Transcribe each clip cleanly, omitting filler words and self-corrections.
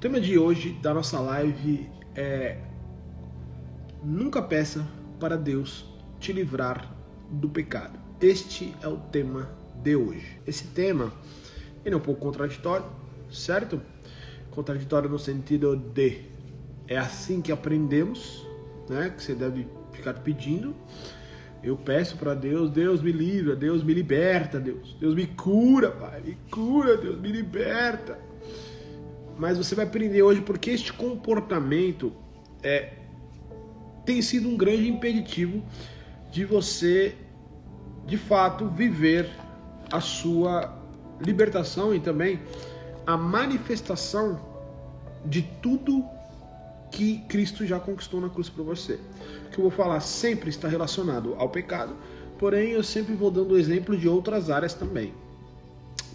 tema de hoje da nossa live é: nunca peça para Deus te livrar do pecado. Este é o tema de hoje. Esse tema ele é um pouco contraditório, certo? Contraditório no sentido de é assim que aprendemos, né? Que você deve ficar pedindo. Eu peço para Deus, Deus me livra, Deus me liberta, Deus me cura, Pai, me cura, Deus me liberta. Mas você vai aprender hoje porque este comportamento tem sido um grande impeditivo de você, de fato, viver a sua libertação e também a manifestação de tudo que Cristo já conquistou na cruz para você. O que eu vou falar sempre está relacionado ao pecado, porém eu sempre vou dando exemplo de outras áreas também,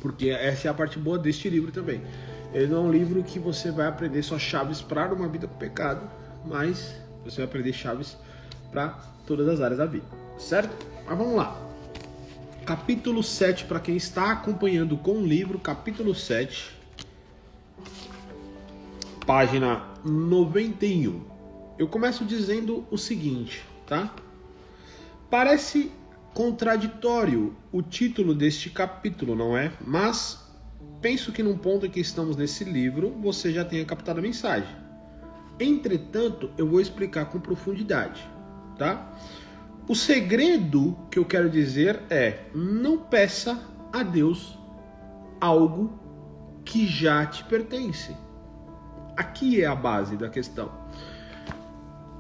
porque essa é a parte boa deste livro também. Ele não é um livro que você vai aprender só chaves para uma vida com pecado, mas você vai aprender chaves para todas as áreas da vida, certo? Mas vamos lá. Capítulo 7, para quem está acompanhando com o livro, capítulo 7, página 91. Eu começo dizendo o seguinte, tá? Parece contraditório o título deste capítulo, não é? Mas penso que num ponto em que estamos nesse livro, você já tenha captado a mensagem. Entretanto, eu vou explicar com profundidade, tá? O segredo que eu quero dizer é: não peça a Deus algo que já te pertence. Aqui é a base da questão.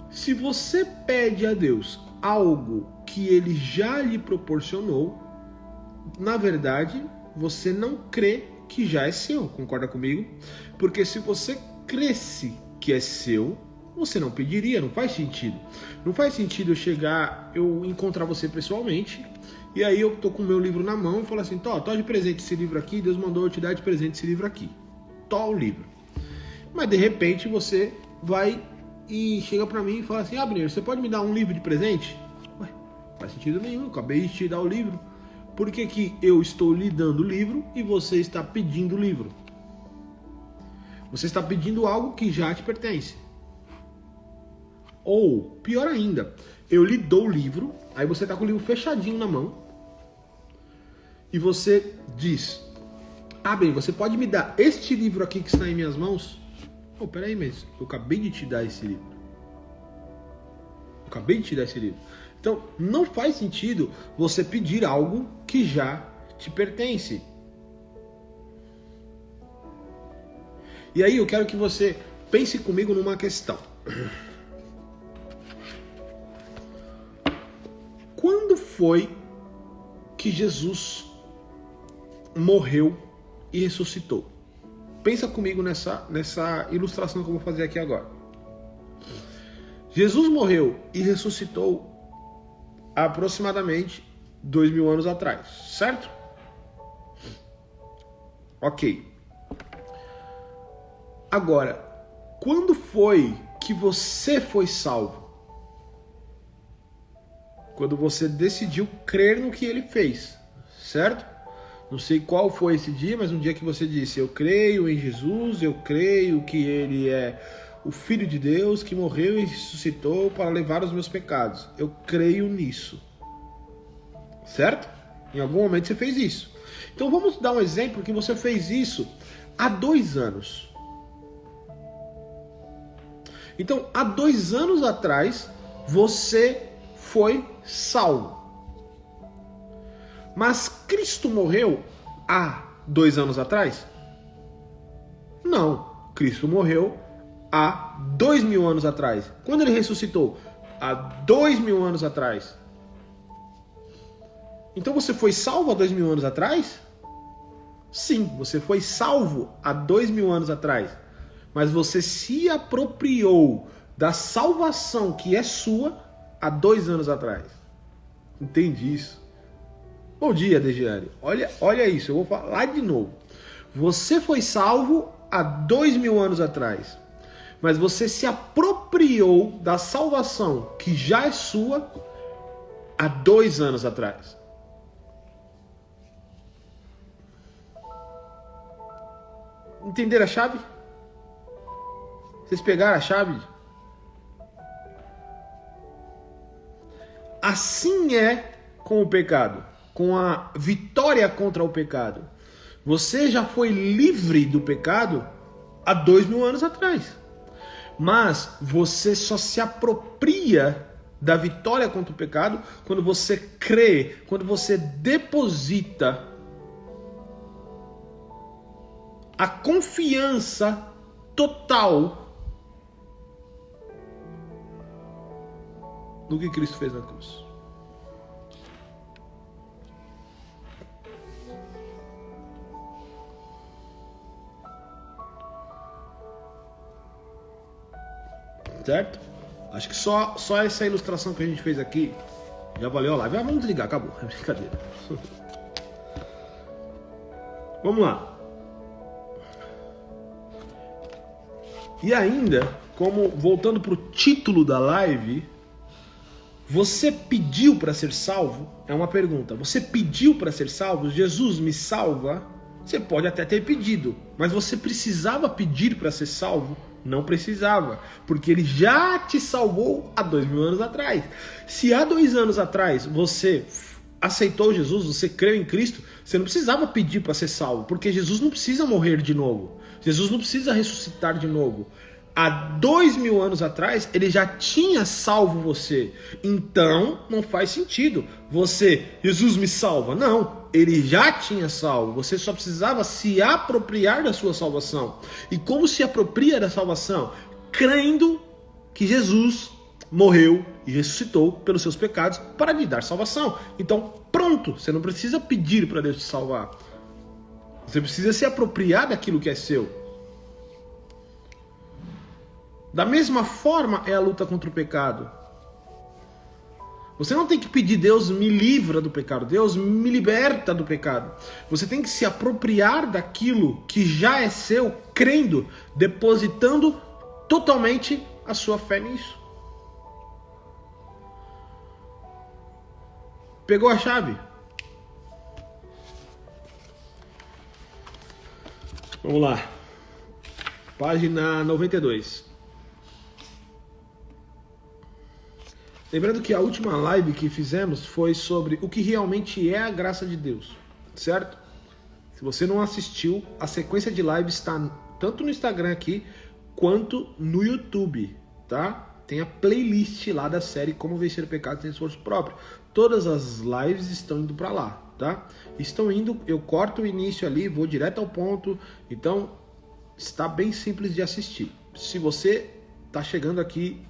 Se você pede a Deus algo que Ele já lhe proporcionou, na verdade, você não crê que já é seu, concorda comigo? Porque se você cresce que é seu, você não pediria, não faz sentido. Não faz sentido eu encontrar você pessoalmente, e aí eu tô com o meu livro na mão e falo assim: tó de presente esse livro aqui, Deus mandou eu te dar de presente esse livro aqui. Tó o livro. Mas de repente você vai e chega pra mim e fala assim: Abner, você pode me dar um livro de presente? Ué, não faz sentido nenhum, eu acabei de te dar o livro. Por que que eu estou lhe dando o livro e você está pedindo o livro? Você está pedindo algo que já te pertence. Ou, pior ainda, eu lhe dou o livro, aí você está com o livro fechadinho na mão, e você diz: Abner, você pode me dar este livro aqui que está em minhas mãos? Oh, peraí, mas eu acabei de te dar esse livro. Então, não faz sentido você pedir algo que já te pertence. E aí eu quero que você pense comigo numa questão. Quando foi que Jesus morreu e ressuscitou? Pensa comigo nessa ilustração que eu vou fazer aqui agora. Jesus morreu e ressuscitou há aproximadamente 2000 anos atrás, certo? Ok. Agora, quando foi que você foi salvo? Quando você decidiu crer no que ele fez, certo? Não sei qual foi esse dia, mas um dia que você disse: eu creio em Jesus, eu creio que ele é o Filho de Deus que morreu e ressuscitou para levar os meus pecados. Eu creio nisso. Certo? Em algum momento você fez isso. Então vamos dar um exemplo que você fez isso há 2 anos. Então, há 2 anos atrás, você foi salvo. Mas Cristo morreu há 2 anos atrás? Não. Cristo morreu há 2000 anos atrás. Quando ele ressuscitou? Há 2000 anos atrás. Então você foi salvo há 2000 anos atrás? Sim, você foi salvo há 2000 anos atrás. Mas você se apropriou da salvação que é sua há 2 anos atrás. Entende isso? Bom dia, Degiane. Olha isso, eu vou falar de novo. Você foi salvo há 2000 anos atrás. Mas você se apropriou da salvação que já é sua há 2 anos atrás. Entenderam a chave? Vocês pegaram a chave? Assim é com o pecado, com a vitória contra o pecado. Você já foi livre do pecado há 2000 anos atrás. Mas você só se apropria da vitória contra o pecado quando você crê, quando você deposita a confiança total no que Cristo fez na cruz. Certo? Acho que só essa ilustração que a gente fez aqui já valeu a live. Vamos desligar, acabou. É brincadeira. Vamos lá. E ainda, como voltando para o título da live, você pediu para ser salvo? É uma pergunta. Você pediu para ser salvo? Jesus me salva? Você pode até ter pedido, mas você precisava pedir para ser salvo? Não precisava, porque ele já te salvou há 2000 anos atrás. Se há 2 anos atrás você aceitou Jesus, você creu em Cristo, você não precisava pedir para ser salvo, porque Jesus não precisa morrer de novo. Jesus não precisa ressuscitar de novo. Há 2000 anos atrás, ele já tinha salvo você. Então, não faz sentido Jesus me salva. Não, ele já tinha salvo. Você só precisava se apropriar da sua salvação. E como se apropria da salvação? Crendo que Jesus morreu e ressuscitou pelos seus pecados para lhe dar salvação. Então, pronto, você não precisa pedir para Deus te salvar. Você precisa se apropriar daquilo que é seu. Da mesma forma é a luta contra o pecado. Você não tem que pedir, Deus me livra do pecado, Deus me liberta do pecado. Você tem que se apropriar daquilo que já é seu, crendo, depositando totalmente a sua fé nisso. Pegou a chave? Vamos lá. Página 92. Lembrando que a última live que fizemos foi sobre o que realmente é a graça de Deus, certo? Se você não assistiu, a sequência de lives está tanto no Instagram aqui, quanto no YouTube, tá? Tem a playlist lá da série Como Vencer o Pecado Sem Esforço Próprio. Todas as lives estão indo para lá, tá? Estão indo, eu corto o início ali, vou direto ao ponto, então está bem simples de assistir. Se você está chegando aqui,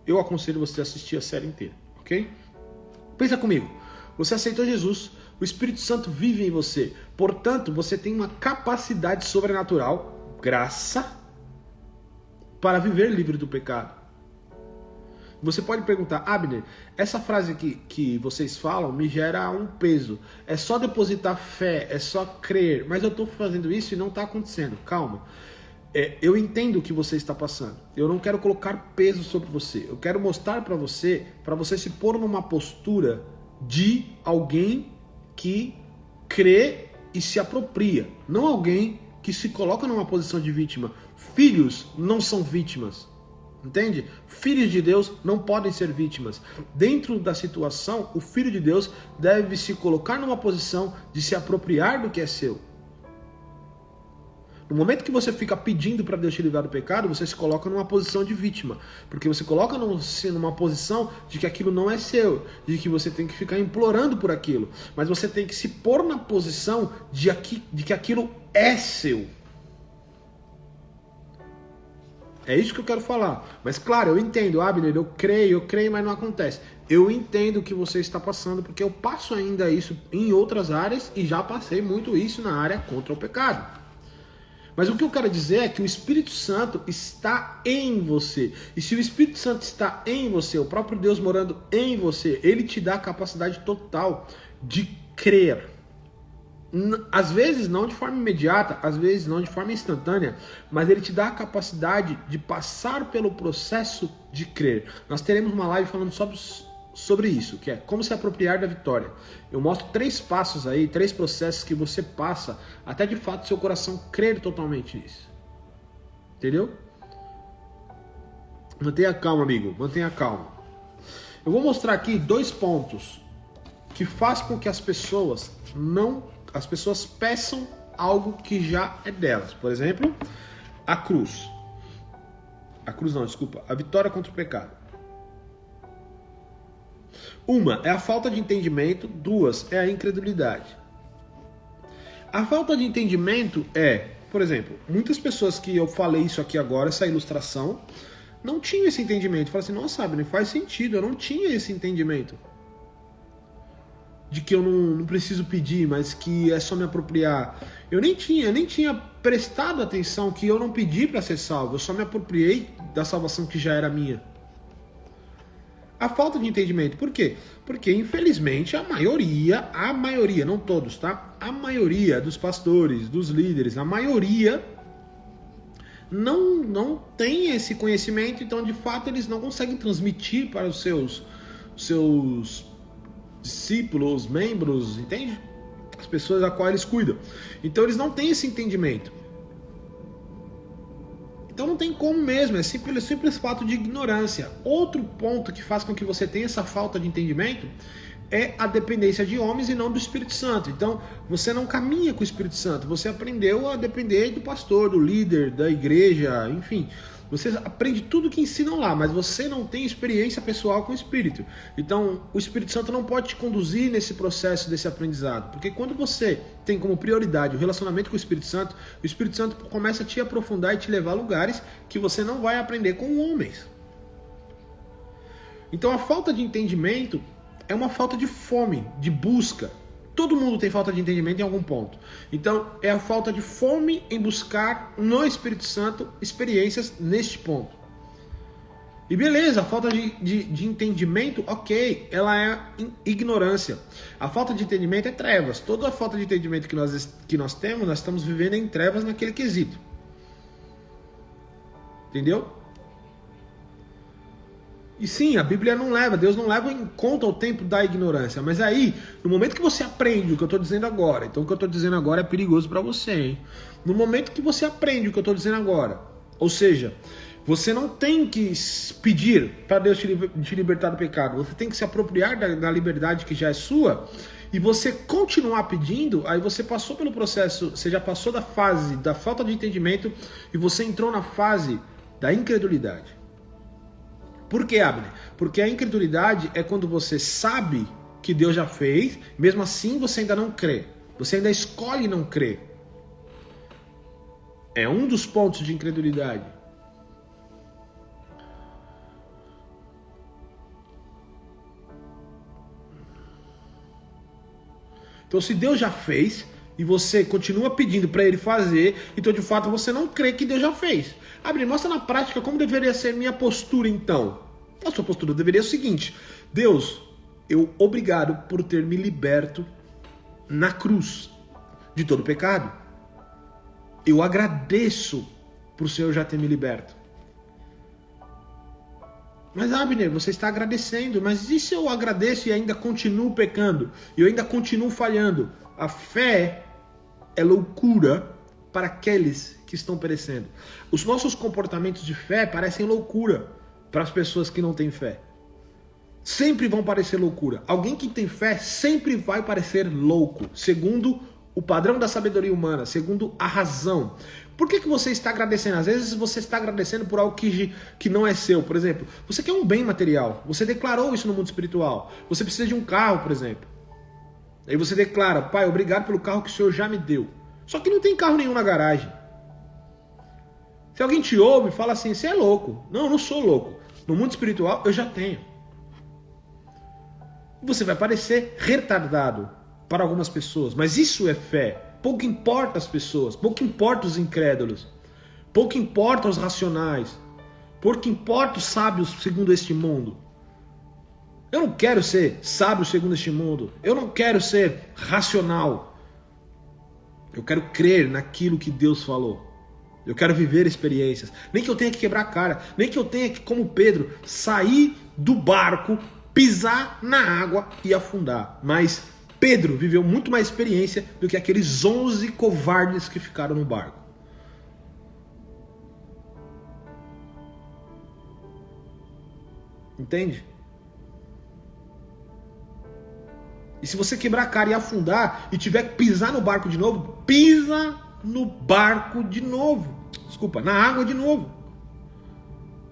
eu aconselho você a assistir a série inteira, ok? Pensa comigo, você aceitou Jesus, o Espírito Santo vive em você, portanto, você tem uma capacidade sobrenatural, graça, para viver livre do pecado. Você pode perguntar, Abner, essa frase aqui que vocês falam me gera um peso, é só depositar fé, é só crer, mas eu estou fazendo isso e não está acontecendo, calma. Eu entendo o que você está passando. Eu não quero colocar peso sobre você. Eu quero mostrar para você se pôr numa postura de alguém que crê e se apropria. Não alguém que se coloca numa posição de vítima. Filhos não são vítimas. Entende? Filhos de Deus não podem ser vítimas. Dentro da situação, o filho de Deus deve se colocar numa posição de se apropriar do que é seu. No momento que você fica pedindo para Deus te livrar do pecado, você se coloca numa posição de vítima. Porque você coloca numa posição de que aquilo não é seu, de que você tem que ficar implorando por aquilo. Mas você tem que se pôr na posição de que aquilo é seu. É isso que eu quero falar. Mas claro, eu entendo, Abner, eu creio, mas não acontece. Eu entendo o que você está passando, porque eu passo ainda isso em outras áreas e já passei muito isso na área contra o pecado. Mas o que eu quero dizer é que o Espírito Santo está em você. E se o Espírito Santo está em você, o próprio Deus morando em você, ele te dá a capacidade total de crer. Às vezes não de forma imediata, às vezes não de forma instantânea, mas ele te dá a capacidade de passar pelo processo de crer. Nós teremos uma live falando sobre isso, que é como se apropriar da vitória. Eu mostro 3 passos aí, 3 processos que você passa até de fato seu coração crer totalmente nisso. Entendeu? Mantenha calma, amigo. Mantenha calma. Eu vou mostrar aqui 2 pontos que faz com que as pessoas peçam algo que já é delas. Por exemplo, a cruz. A vitória contra o pecado. 1 é a falta de entendimento, 2 é a incredulidade. A falta de entendimento é, por exemplo, muitas pessoas que eu falei isso aqui agora, essa ilustração, não tinham esse entendimento. Fala assim, nossa, não faz sentido, eu não tinha esse entendimento. De que eu não preciso pedir, mas que é só me apropriar. Eu nem tinha prestado atenção que eu não pedi para ser salvo, eu só me apropriei da salvação que já era minha. A falta de entendimento. Por quê? Porque, infelizmente, a maioria, não todos, tá? A maioria dos pastores, dos líderes, a maioria não tem esse conhecimento, então, de fato, eles não conseguem transmitir para os seus discípulos, membros, entende? As pessoas a qual eles cuidam. Então, eles não têm esse entendimento. Então não tem como mesmo, é simples fato de ignorância. Outro ponto que faz com que você tenha essa falta de entendimento é a dependência de homens e não do Espírito Santo. Então você não caminha com o Espírito Santo, você aprendeu a depender do pastor, do líder, da igreja, enfim. Você aprende tudo que ensinam lá, mas você não tem experiência pessoal com o Espírito. Então, o Espírito Santo não pode te conduzir nesse processo desse aprendizado. Porque quando você tem como prioridade o relacionamento com o Espírito Santo começa a te aprofundar e te levar a lugares que você não vai aprender com homens. Então, a falta de entendimento é uma falta de fome, de busca. Todo mundo tem falta de entendimento em algum ponto. Então, é a falta de fome em buscar no Espírito Santo experiências neste ponto. E beleza, a falta de entendimento, ok, ela é ignorância. A falta de entendimento é trevas. Toda a falta de entendimento que nós temos, nós estamos vivendo em trevas naquele quesito. Entendeu? E sim, a Bíblia Deus não leva em conta o tempo da ignorância. Mas aí, no momento que você aprende o que eu estou dizendo agora, então o que eu estou dizendo agora é perigoso para você, hein? No momento que você aprende o que eu estou dizendo agora, ou seja, você não tem que pedir para Deus te libertar do pecado, você tem que se apropriar da liberdade que já é sua, e você continuar pedindo, aí você passou pelo processo, você já passou da fase da falta de entendimento e você entrou na fase da incredulidade. Por que, Abner? Porque a incredulidade é quando você sabe que Deus já fez, mesmo assim você ainda não crê. Você ainda escolhe não crer. É um dos pontos de incredulidade. Então, se Deus já fez e você continua pedindo para Ele fazer, então de fato você não crê que Deus já fez. Abner, mostra na prática como deveria ser minha postura então. A sua postura deveria ser o seguinte: Deus, obrigado por ter me liberto na cruz de todo pecado. Eu agradeço por o Senhor já ter me liberto. Mas Abner, você está agradecendo, mas e se eu agradeço e ainda continuo pecando? E eu ainda continuo falhando? A fé é loucura para aqueles que estão perecendo. Os nossos comportamentos de fé parecem loucura para as pessoas que não têm fé. Sempre vão parecer loucura. Alguém que tem fé sempre vai parecer louco, segundo o padrão da sabedoria humana, segundo a razão. Por que você está agradecendo? Às vezes você está agradecendo por algo que não é seu. Por exemplo, você quer um bem material. Você declarou isso no mundo espiritual. Você precisa de um carro, por exemplo. Aí você declara: Pai, obrigado pelo carro que o Senhor já me deu. Só que não tem carro nenhum na garagem. Se alguém te ouve e fala assim: você é louco. Não, eu não sou louco. No mundo espiritual eu já tenho. Você vai parecer retardado para algumas pessoas, mas isso é fé. Pouco importa as pessoas, pouco importa os incrédulos, pouco importa os racionais, pouco importa os sábios segundo este mundo. Eu não quero ser sábio segundo este mundo, eu não quero ser racional. Eu quero crer naquilo que Deus falou. Eu quero viver experiências, nem que eu tenha que quebrar a cara, nem que eu tenha que, como Pedro, sair do barco, pisar na água e afundar. Mas Pedro viveu muito mais experiência do que aqueles 11 covardes que ficaram no barco. Entende? E se você quebrar a cara e afundar e tiver que pisar no barco de novo, pisa no barco de novo. Desculpa, na água de novo.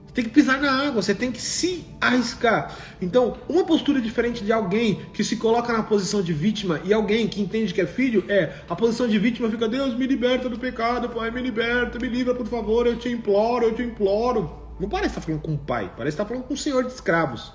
Você tem que pisar na água, você tem que se arriscar. Então, uma postura diferente de alguém que se coloca na posição de vítima e alguém que entende que é filho a posição de vítima fica: Deus, me liberta do pecado, Pai, me liberta, me livra, por favor, eu te imploro, eu te imploro. Não parece estar falando com o pai, parece estar falando com o senhor de escravos.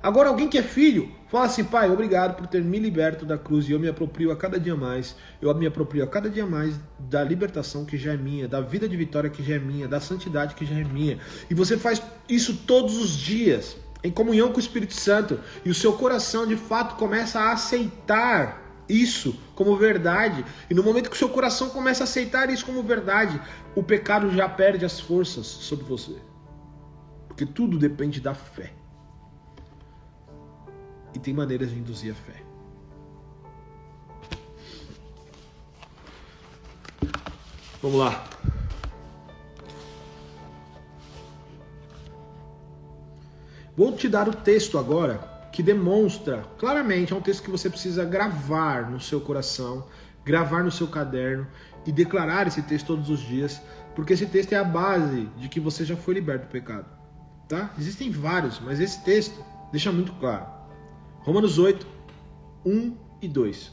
Agora alguém que é filho, fala assim: Pai, obrigado por ter me liberto da cruz e eu me aproprio a cada dia mais. Eu me aproprio a cada dia mais da libertação que já é minha, da vida de vitória que já é minha, da santidade que já é minha. E você faz isso todos os dias, em comunhão com o Espírito Santo. E o seu coração de fato começa a aceitar isso como verdade. E no momento que o seu coração começa a aceitar isso como verdade, o pecado já perde as forças sobre você. Porque tudo depende da fé. E tem maneiras de induzir a fé. Vamos lá. Vou te dar o texto agora que demonstra claramente, é um texto que você precisa gravar no seu coração, gravar no seu caderno e declarar esse texto todos os dias, porque esse texto é a base de que você já foi liberto do pecado. Tá? Existem vários, mas esse texto deixa muito claro. Romanos 8, 1 e 2.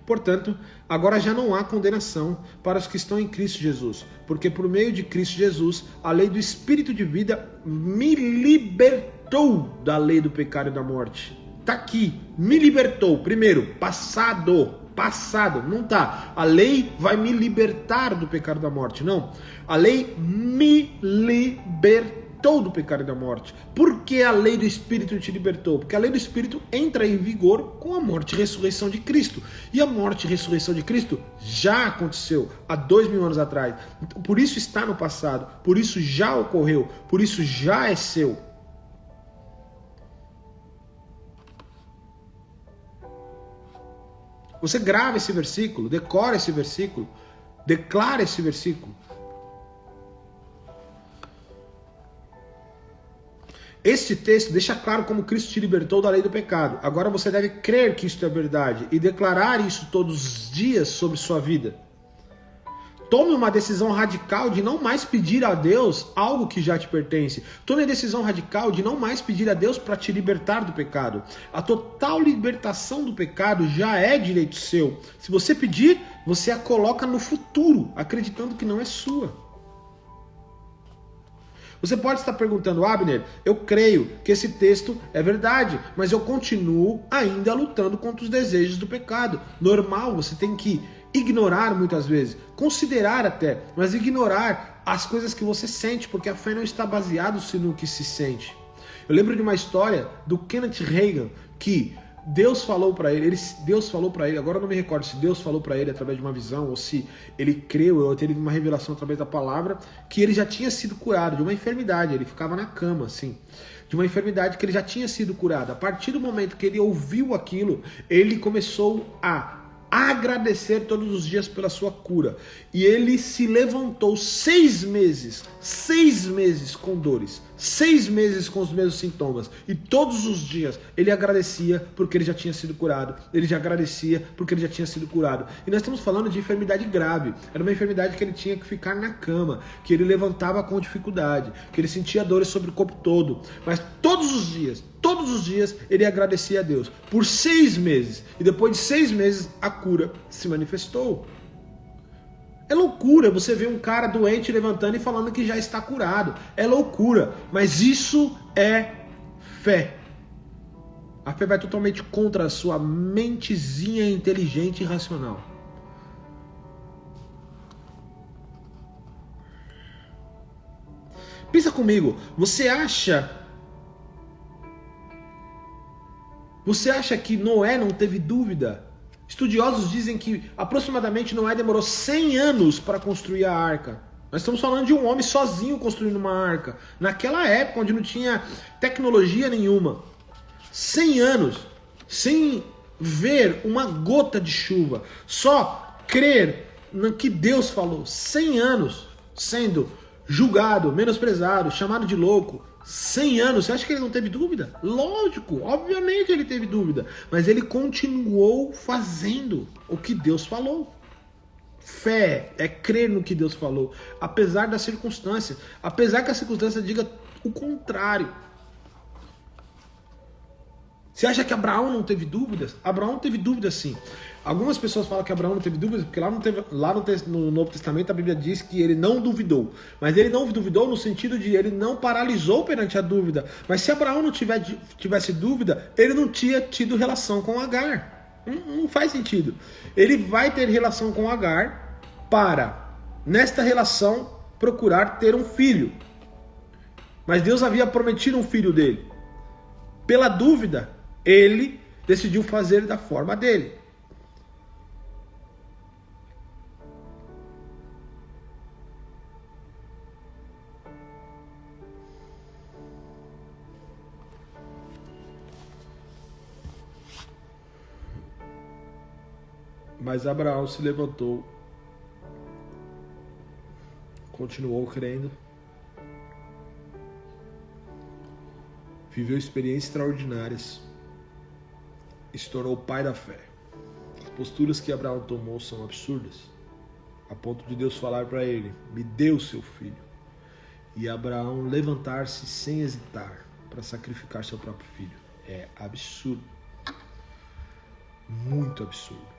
Portanto, agora já não há condenação para os que estão em Cristo Jesus, porque por meio de Cristo Jesus, a lei do Espírito de vida me libertou da lei do pecado e da morte. Tá aqui, me libertou. Primeiro, passado, não tá. A lei vai me libertar do pecado e da morte, não. A lei me libertou do pecado e da morte. Por que a lei do Espírito te libertou? Porque a lei do Espírito entra em vigor com a morte e ressurreição de Cristo. E a morte e ressurreição de Cristo já aconteceu há 2000 anos atrás. Por isso está no passado. Por isso já ocorreu. Por isso já é seu. Você grava esse versículo, decora esse versículo, declara esse versículo. Este texto deixa claro como Cristo te libertou da lei do pecado. Agora você deve crer que isso é verdade e declarar isso todos os dias sobre sua vida. Tome uma decisão radical de não mais pedir a Deus algo que já te pertence. Tome a decisão radical de não mais pedir a Deus para te libertar do pecado. A total libertação do pecado já é direito seu. Se você pedir, você a coloca no futuro, acreditando que não é sua. Você pode estar perguntando: Abner, eu creio que esse texto é verdade, mas eu continuo ainda lutando contra os desejos do pecado. Normal, você tem que ignorar muitas vezes, considerar até, mas ignorar as coisas que você sente, porque a fé não está baseada no que se sente. Eu lembro de uma história do Kenneth Reagan, que Deus falou para ele, agora eu não me recordo se Deus falou para ele através de uma visão, ou se ele creu, ou teve uma revelação através da palavra, que ele já tinha sido curado de uma enfermidade, ele ficava na cama, assim, de uma enfermidade que ele já tinha sido curado. A partir do momento que ele ouviu aquilo, ele começou a agradecer todos os dias pela sua cura. E ele se levantou 6 meses com dores, 6 meses com os mesmos sintomas. E todos os dias ele agradecia porque ele já tinha sido curado. Ele já agradecia porque ele já tinha sido curado. E nós estamos falando de enfermidade grave. Era uma enfermidade que ele tinha que ficar na cama, que ele levantava com dificuldade, que ele sentia dores sobre o corpo todo. Mas todos os dias ele agradecia a Deus. Por 6 meses. E depois de 6 meses a cura se manifestou. É loucura você ver um cara doente levantando e falando que já está curado. É loucura, mas isso é fé. A fé vai totalmente contra a sua mentezinha inteligente e racional. Pensa comigo, você acha que Noé não teve dúvida? Estudiosos dizem que aproximadamente Noé demorou 100 anos para construir a arca. Nós estamos falando de um homem sozinho construindo uma arca. Naquela época, onde não tinha tecnologia nenhuma. 100 anos, sem ver uma gota de chuva. Só crer no que Deus falou. 100 anos sendo julgado, menosprezado, chamado de louco, 100 anos, você acha que ele não teve dúvida? Lógico, obviamente ele teve dúvida, mas ele continuou fazendo o que Deus falou. Fé é crer no que Deus falou, apesar da circunstância, apesar que a circunstância diga o contrário. Você acha que Abraão não teve dúvidas? Abraão teve dúvidas sim. Algumas pessoas falam que Abraão não teve dúvidas, porque lá no Novo Testamento a Bíblia diz que ele não duvidou. Mas ele não duvidou no sentido de ele não paralisou perante a dúvida. Mas se Abraão não tivesse dúvida, ele não tinha tido relação com Agar. Não faz sentido. Ele vai ter relação com Agar para, nesta relação, procurar ter um filho. Mas Deus havia prometido um filho dele. Pela dúvida, ele decidiu fazer da forma dele. Mas Abraão se levantou, continuou crendo, viveu experiências extraordinárias e se tornou o pai da fé. As posturas que Abraão tomou são absurdas, a ponto de Deus falar para ele: me dê o seu filho. E Abraão levantar-se sem hesitar para sacrificar seu próprio filho. É absurdo. Muito absurdo.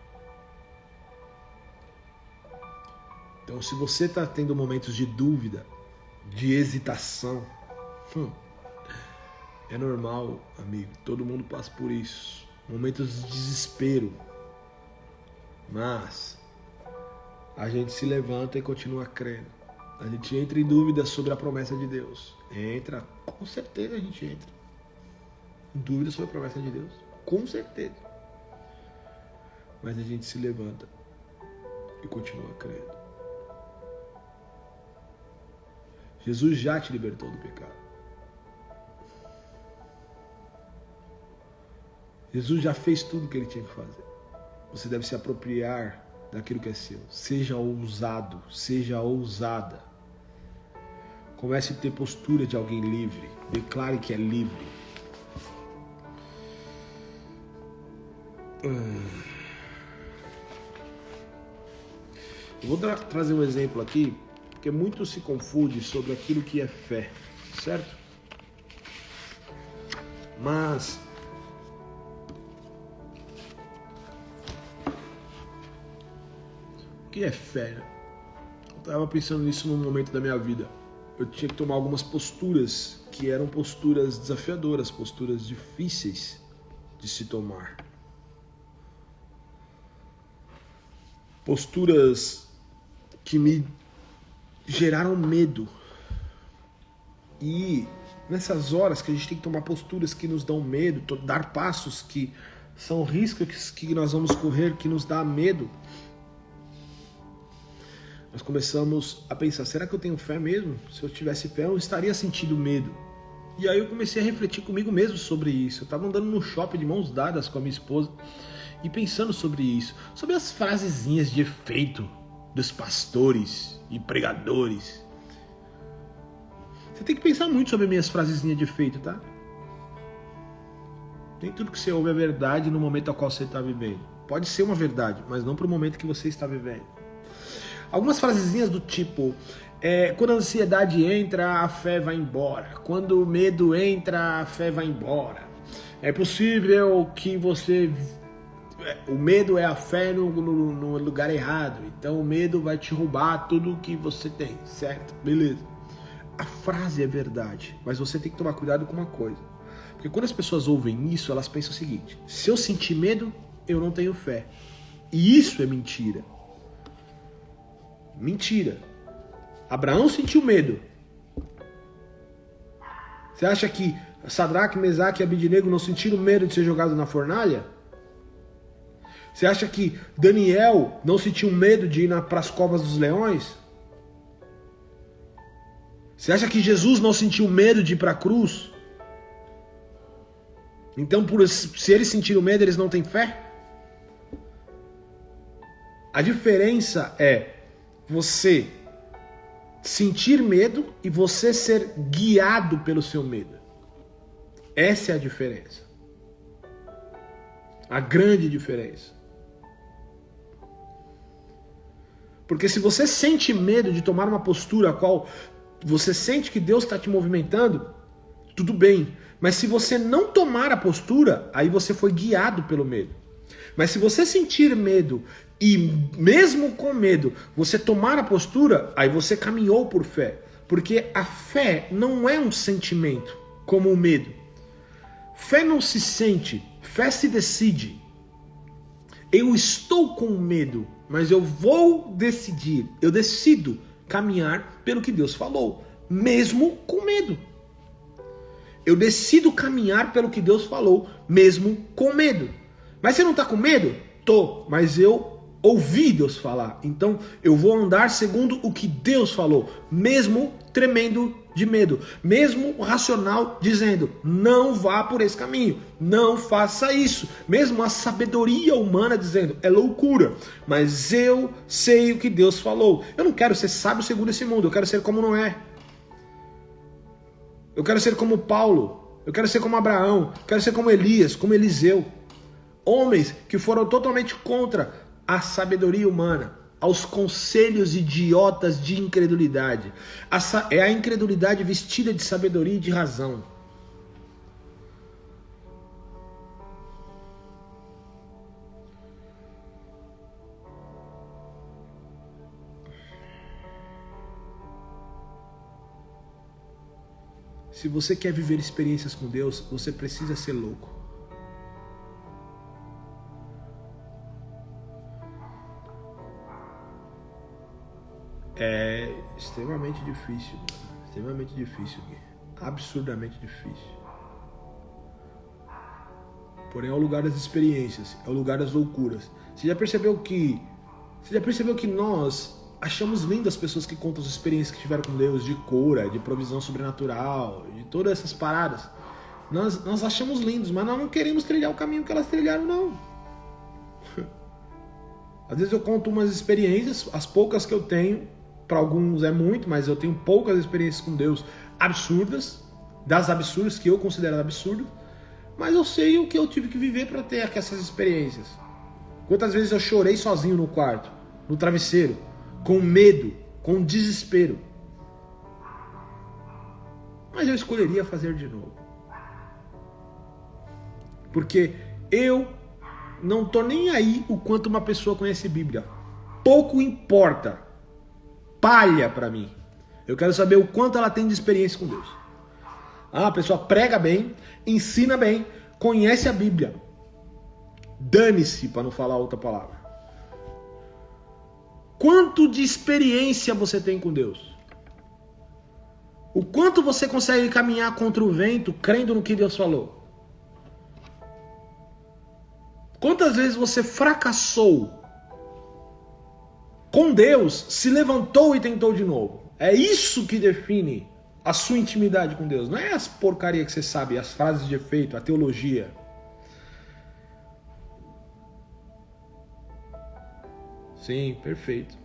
Então, se você está tendo momentos de dúvida, de hesitação, é normal, amigo. Todo mundo passa por isso. Momentos de desespero. Mas a gente se levanta e continua crendo. A gente entra em dúvida sobre a promessa de Deus. Entra, com certeza a gente entra em dúvida sobre a promessa de Deus. Com certeza. Mas a gente se levanta e continua crendo. Jesus já te libertou do pecado. Jesus já fez tudo o que ele tinha que fazer. Você deve se apropriar daquilo que é seu. Seja ousado, seja ousada. Comece a ter postura de alguém livre. Declare que é livre. Eu vou trazer um exemplo aqui, porque muito se confunde sobre aquilo que é fé, certo? Mas o que é fé? Eu estava pensando nisso num momento da minha vida. Eu tinha que tomar algumas posturas que eram posturas desafiadoras, posturas difíceis de se tomar. Posturas que me geraram medo. E nessas horas que a gente tem que tomar posturas que nos dão medo, dar passos que são riscos que nós vamos correr, que nos dá medo, nós começamos a pensar, será que eu tenho fé mesmo? Se eu tivesse fé, eu não estaria sentindo medo. E aí eu comecei a refletir comigo mesmo sobre isso. Eu estava andando no shopping de mãos dadas com a minha esposa e pensando sobre isso, sobre as frasezinhas de efeito dos pastores e pregadores. Você tem que pensar muito sobre minhas frasezinhas de efeito, tá? Nem tudo que você ouve é verdade no momento ao qual você está vivendo. Pode ser uma verdade, mas não para o momento que você está vivendo. Algumas frasezinhas do tipo, quando a ansiedade entra, a fé vai embora. Quando o medo entra, a fé vai embora. É possível que você... O medo é a fé no lugar errado. Então o medo vai te roubar tudo o que você tem, certo? Beleza. A frase é verdade, mas você tem que tomar cuidado com uma coisa. Porque quando as pessoas ouvem isso, elas pensam o seguinte: se eu sentir medo, eu não tenho fé. E isso é mentira. Mentira. Abraão sentiu medo. Você acha que Sadraque, Mesaque e Abidnego não sentiram medo de ser jogado na fornalha? Você acha que Daniel não sentiu medo de ir para as covas dos leões? Você acha que Jesus não sentiu medo de ir para a cruz? Então, se eles sentiram medo, eles não têm fé? A diferença é você sentir medo e você ser guiado pelo seu medo. Essa é a diferença. A grande diferença. Porque se você sente medo de tomar uma postura a qual você sente que Deus está te movimentando, tudo bem. Mas se você não tomar a postura, aí você foi guiado pelo medo. Mas se você sentir medo e mesmo com medo você tomar a postura, aí você caminhou por fé. Porque a fé não é um sentimento como o medo. Fé não se sente, fé se decide. Eu estou com medo, mas eu vou decidir, eu decido caminhar pelo que Deus falou, mesmo com medo. Eu decido caminhar pelo que Deus falou, mesmo com medo. Mas você não está com medo? Tô, mas eu ouvi Deus falar. Então eu vou andar segundo o que Deus falou, mesmo tremendo de medo. Mesmo o racional dizendo, não vá por esse caminho, não faça isso. Mesmo a sabedoria humana dizendo, é loucura. Mas eu sei o que Deus falou. Eu não quero ser sábio segundo esse mundo, eu quero ser como Noé. Eu quero ser como Paulo, eu quero ser como Abraão, eu quero ser como Elias, como Eliseu. Homens que foram totalmente contra a sabedoria humana, aos conselhos idiotas de incredulidade. É a incredulidade vestida de sabedoria e de razão. Se você quer viver experiências com Deus, você precisa ser louco. É extremamente difícil, mano. Extremamente difícil, Gui. Absurdamente difícil. Porém é o lugar das experiências, é o lugar das loucuras. Você já percebeu que nós achamos lindas as pessoas que contam as experiências que tiveram com Deus, de cura, de provisão sobrenatural, de todas essas paradas. Nós achamos lindos, mas nós não queremos trilhar o caminho que elas trilharam, não. Às vezes eu conto umas experiências, as poucas que eu tenho, para alguns é muito, mas eu tenho poucas experiências com Deus absurdas, das absurdas que eu considero absurdas, mas eu sei o que eu tive que viver para ter essas experiências. Quantas vezes eu chorei sozinho no quarto, no travesseiro, com medo, com desespero. Mas eu escolheria fazer de novo. Porque eu não tô nem aí o quanto uma pessoa conhece Bíblia. Pouco importa. Palha para mim. Eu quero saber o quanto ela tem de experiência com Deus. A pessoa prega bem, ensina bem, conhece a Bíblia. Dane-se, para não falar outra palavra. Quanto de experiência você tem com Deus? O quanto você consegue caminhar contra o vento, crendo no que Deus falou? Quantas vezes você fracassou com Deus, se levantou e tentou de novo? É isso que define a sua intimidade com Deus. Não é as porcarias que você sabe, as frases de efeito, a teologia. Sim, perfeito.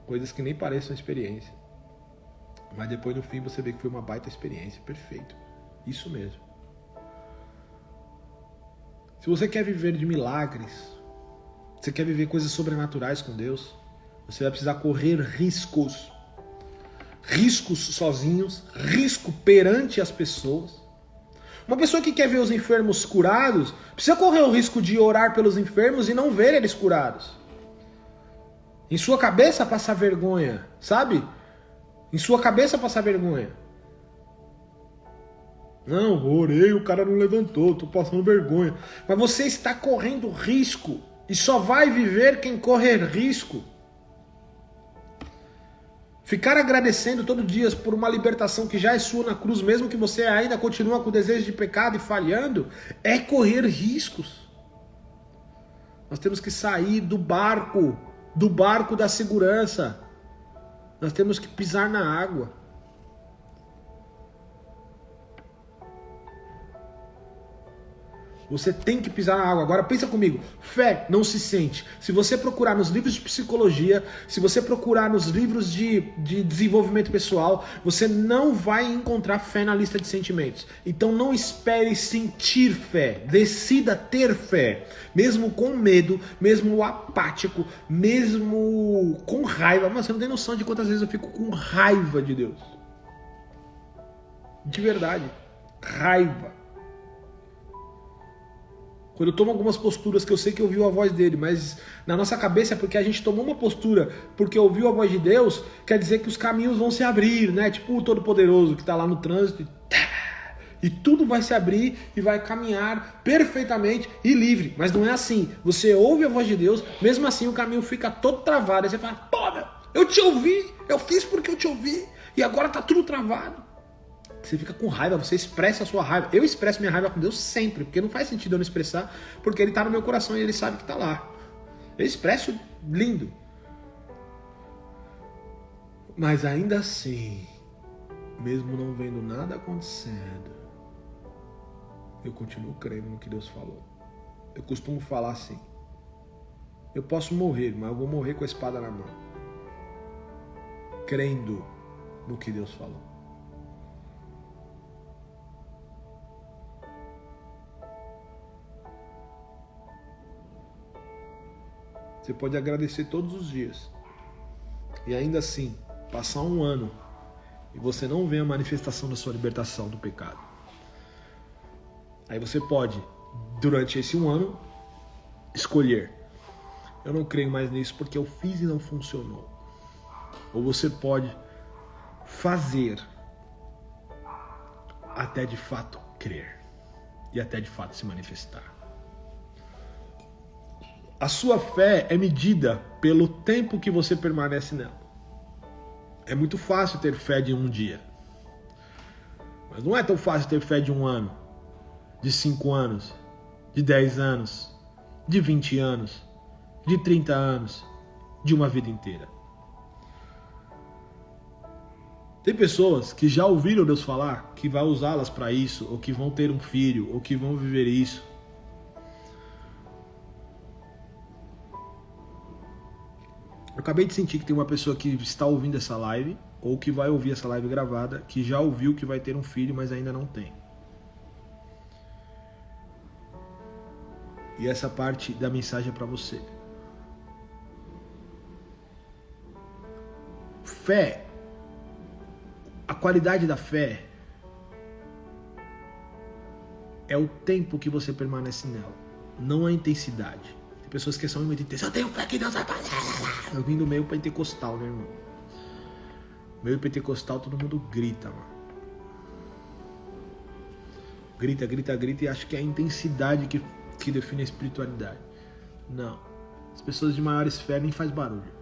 Coisas que nem parecem uma experiência. Mas depois no fim você vê que foi uma baita experiência. Perfeito. Isso mesmo. Se você quer viver de milagres, você quer viver coisas sobrenaturais com Deus, você vai precisar correr riscos. Riscos sozinhos, risco perante as pessoas. Uma pessoa que quer ver os enfermos curados, precisa correr o risco de orar pelos enfermos e não ver eles curados. Em sua cabeça passar vergonha, sabe? Em sua cabeça passar vergonha. Não, orei, o cara não levantou, tô passando vergonha. Mas você está correndo risco. E só vai viver quem correr risco. Ficar agradecendo todo dia por uma libertação que já é sua na cruz, mesmo que você ainda continue com o desejo de pecado e falhando, é correr riscos. Nós temos que sair do barco da segurança. Nós temos que pisar na água. Você tem que pisar na água. Agora pensa comigo, fé não se sente. Se você procurar nos livros de psicologia, se você procurar nos livros de desenvolvimento pessoal, você não vai encontrar fé na lista de sentimentos. Então não espere sentir fé, decida ter fé. Mesmo com medo, mesmo apático, mesmo com raiva. Mas você não tem noção de quantas vezes eu fico com raiva de Deus. De verdade, raiva. Quando eu tomo algumas posturas que eu sei que ouviu a voz dele, mas na nossa cabeça é porque a gente tomou uma postura porque ouviu a voz de Deus, quer dizer que os caminhos vão se abrir, né? Tipo o Todo-Poderoso que está lá no trânsito e tudo vai se abrir e vai caminhar perfeitamente e livre. Mas não é assim. Você ouve a voz de Deus, mesmo assim o caminho fica todo travado. Aí você fala, pô, eu te ouvi, eu fiz porque eu te ouvi e agora tá tudo travado. Você fica com raiva, você expressa a sua raiva. Eu expresso minha raiva com Deus sempre, porque não faz sentido eu não expressar, porque Ele está no meu coração e Ele sabe que está lá. Eu expresso lindo. Mas ainda assim, mesmo não vendo nada acontecendo, eu continuo crendo no que Deus falou. Eu costumo falar assim, eu posso morrer, mas eu vou morrer com a espada na mão. Crendo no que Deus falou. Você pode agradecer todos os dias. E ainda assim, passar um ano e você não vê a manifestação da sua libertação do pecado. Aí você pode, durante esse um ano, escolher. Eu não creio mais nisso porque eu fiz e não funcionou. Ou você pode fazer até de fato crer. E até de fato se manifestar. A sua fé é medida pelo tempo que você permanece nela. É muito fácil ter fé de um dia. Mas não é tão fácil ter fé de um ano, de 5 anos, de 10 anos, de 20 anos, de 30 anos, de uma vida inteira. Tem pessoas que já ouviram Deus falar que vai usá-las para isso, ou que vão ter um filho, ou que vão viver isso. Eu acabei de sentir que tem uma pessoa que está ouvindo essa live, ou que vai ouvir essa live gravada, que já ouviu que vai ter um filho, mas ainda não tem. E essa parte da mensagem é para você. Fé, a qualidade da fé é o tempo que você permanece nela, não a intensidade. Tem pessoas que são muito intensas. Eu tenho fé que Deus vai fazer. Eu vim do meio pentecostal, né, irmão? Meio pentecostal, todo mundo grita, mano. Grita, grita, grita e acha que é a intensidade que define a espiritualidade. Não. As pessoas de maiores fé nem faz barulho.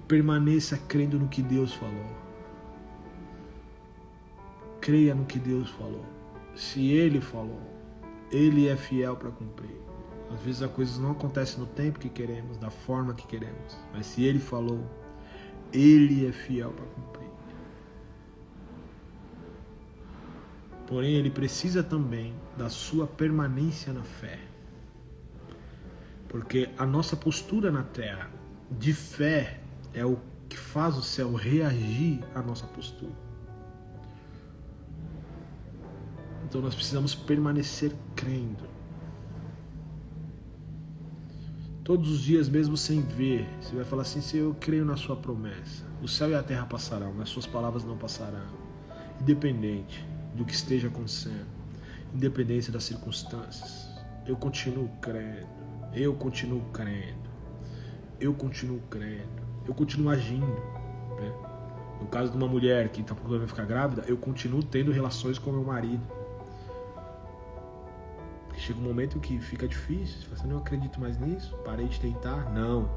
Permaneça crendo no que Deus falou. Creia no que Deus falou. Se Ele falou, Ele é fiel para cumprir. Às vezes as coisas não acontecem no tempo que queremos, da forma que queremos. Mas se Ele falou, Ele é fiel para cumprir. Porém, Ele precisa também da sua permanência na fé. Porque a nossa postura na terra de fé é o que faz o céu reagir à nossa postura. Então nós precisamos permanecer crendo. Todos os dias, mesmo sem ver, você vai falar assim: Senhor, eu creio na sua promessa. O céu e a terra passarão, mas suas palavras não passarão. Independente do que esteja acontecendo, independente das circunstâncias, eu continuo crendo, eu continuo crendo, eu continuo crendo, eu continuo agindo, né? No caso de uma mulher que está procurando ficar grávida, eu continuo tendo relações com meu marido. Chega um momento que fica difícil, você fala assim: não acredito mais nisso, parei de tentar. Não,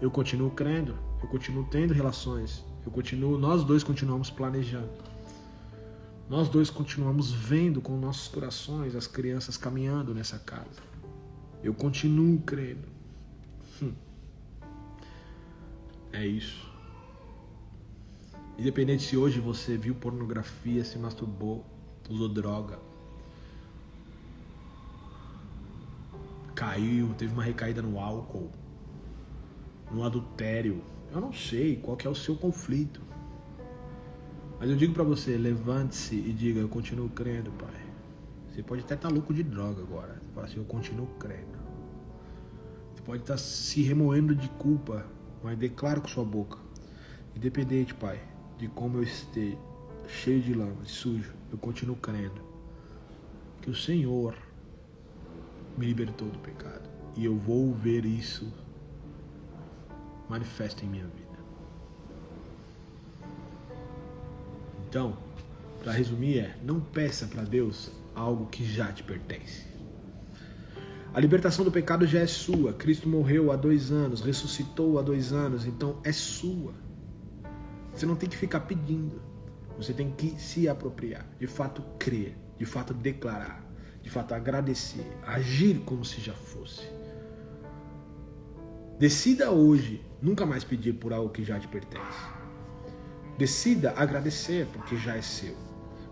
eu continuo crendo, eu continuo tendo relações, nós dois continuamos planejando, nós dois continuamos vendo com nossos corações as crianças caminhando nessa casa. Eu continuo crendo. É isso. Independente se hoje você viu pornografia, se masturbou, usou droga, caiu, teve uma recaída no álcool, no adultério. Eu não sei qual que é o seu conflito. Mas eu digo pra você, levante-se e diga, eu continuo crendo, pai. Você pode até estar louco de droga agora. Você fala assim, eu continuo crendo. Você pode estar se remoendo de culpa, mas declaro com sua boca. Independente, pai, de como eu esteja, cheio de lama, sujo, eu continuo crendo que o Senhor me libertou do pecado. E eu vou ver isso manifesto em minha vida. Então, para resumir não peça para Deus algo que já te pertence. A libertação do pecado já é sua. Cristo morreu há 2 anos, ressuscitou há 2 anos, então é sua. Você não tem que ficar pedindo. Você tem que se apropriar, de fato crer, de fato declarar, de fato agradecer, agir como se já fosse. Decida hoje nunca mais pedir por algo que já te pertence. Decida agradecer porque já é seu.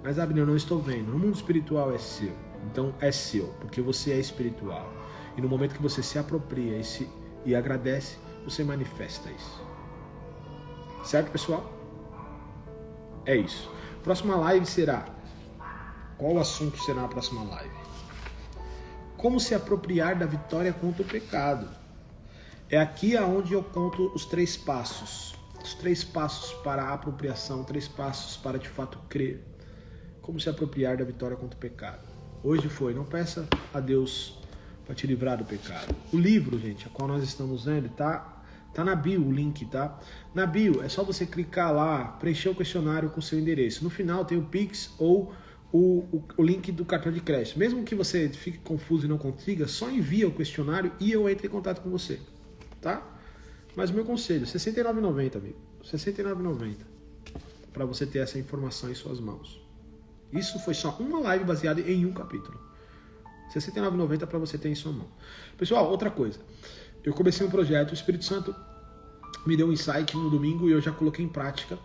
Mas Abner, eu não estou vendo. No mundo espiritual é seu. Então é seu, porque você é espiritual. E no momento que você se apropria e agradece, você manifesta isso. Certo, pessoal? É isso. Próxima live será... Qual o assunto será a próxima live? Como se apropriar da vitória contra o pecado. É aqui aonde eu conto os 3 passos. Os 3 passos para a apropriação, 3 passos para de fato crer. Como se apropriar da vitória contra o pecado. Hoje foi, não peça a Deus para te livrar do pecado. O livro, gente, a qual nós estamos vendo, tá na bio o link, tá? Na bio é só você clicar lá, preencher o questionário com seu endereço. No final tem o Pix ou o link do cartão de crédito. Mesmo que você fique confuso e não consiga, só envia o questionário e eu entro em contato com você, tá? Mas o meu conselho, R$ 69,90, amigo. R$ 69,90 para você ter essa informação em suas mãos. Isso foi só uma live baseada em um capítulo. R$ 69,90 para você ter em sua mão. Pessoal, outra coisa. Eu comecei um projeto, o Espírito Santo me deu um insight no domingo e eu já coloquei em prática.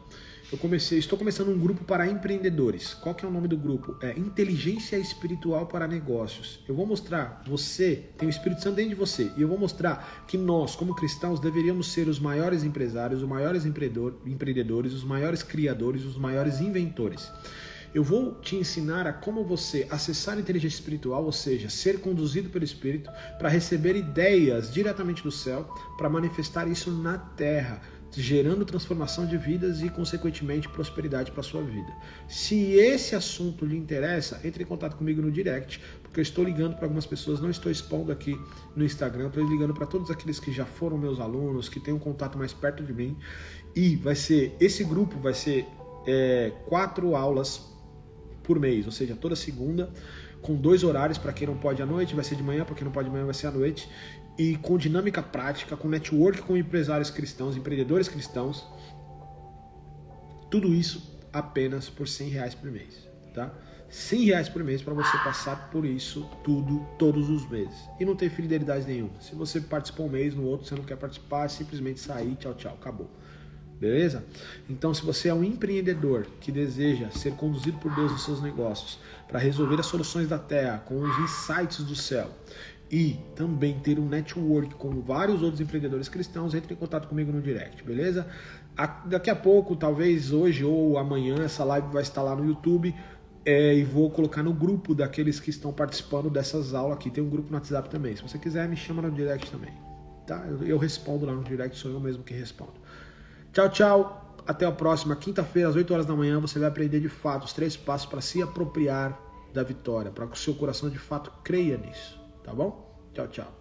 Estou começando um grupo para empreendedores. Qual que é o nome do grupo? É Inteligência Espiritual para Negócios. Eu vou mostrar, você tem o Espírito Santo dentro de você, e eu vou mostrar que nós, como cristãos, deveríamos ser os maiores empresários, os maiores empreendedores, os maiores criadores, os maiores inventores. Eu vou te ensinar a como você acessar a inteligência espiritual, ou seja, ser conduzido pelo Espírito para receber ideias diretamente do céu, para manifestar isso na terra, gerando transformação de vidas e, consequentemente, prosperidade para a sua vida. Se esse assunto lhe interessa, entre em contato comigo no direct, porque eu estou ligando para algumas pessoas, não estou expondo aqui no Instagram, estou ligando para todos aqueles que já foram meus alunos, que têm um contato mais perto de mim, e esse grupo vai ser 4 aulas por mês, ou seja, toda segunda, com 2 horários, para quem não pode à noite, vai ser de manhã, para quem não pode de manhã vai ser à noite, e com dinâmica prática, com network com empresários cristãos, empreendedores cristãos, tudo isso apenas por R$100 por mês, tá? R$100 por mês para você passar por isso tudo, todos os meses, e não ter fidelidade nenhuma. Se você participou um mês, no outro você não quer participar, é simplesmente sair, tchau, tchau, acabou. Beleza? Então, se você é um empreendedor que deseja ser conduzido por Deus nos seus negócios para resolver as soluções da terra com os insights do céu e também ter um network com vários outros empreendedores cristãos, entre em contato comigo no direct, beleza? Daqui a pouco, talvez hoje ou amanhã, essa live vai estar lá no YouTube e vou colocar no grupo daqueles que estão participando dessas aulas aqui. Tem um grupo no WhatsApp também. Se você quiser, me chama no direct também, tá? Eu respondo lá no direct, sou eu mesmo que respondo. Tchau, tchau. Até a próxima quinta-feira, às 8 horas da manhã, você vai aprender de fato os 3 passos para se apropriar da vitória, para que o seu coração de fato creia nisso, tá bom? Tchau, tchau.